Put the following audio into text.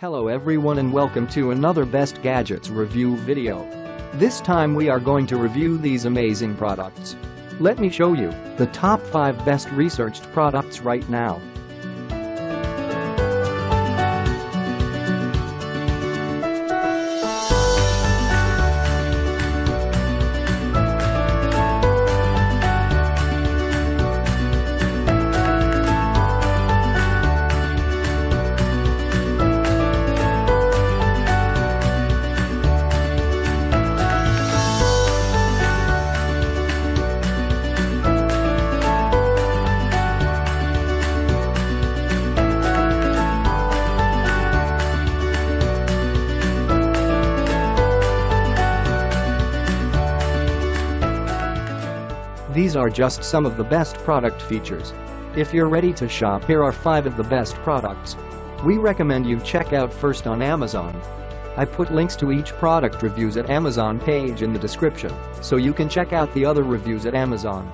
Hello everyone and welcome to another Best Gadgets review video. This time we are going to review these amazing products. Let me show you the top 5 best researched products right now. These are just some of the best product features. If you're ready to shop, here are 5 of the best products we recommend you check out first on Amazon. I put links to each product reviews at Amazon page in the description, so you can check out the other reviews at Amazon.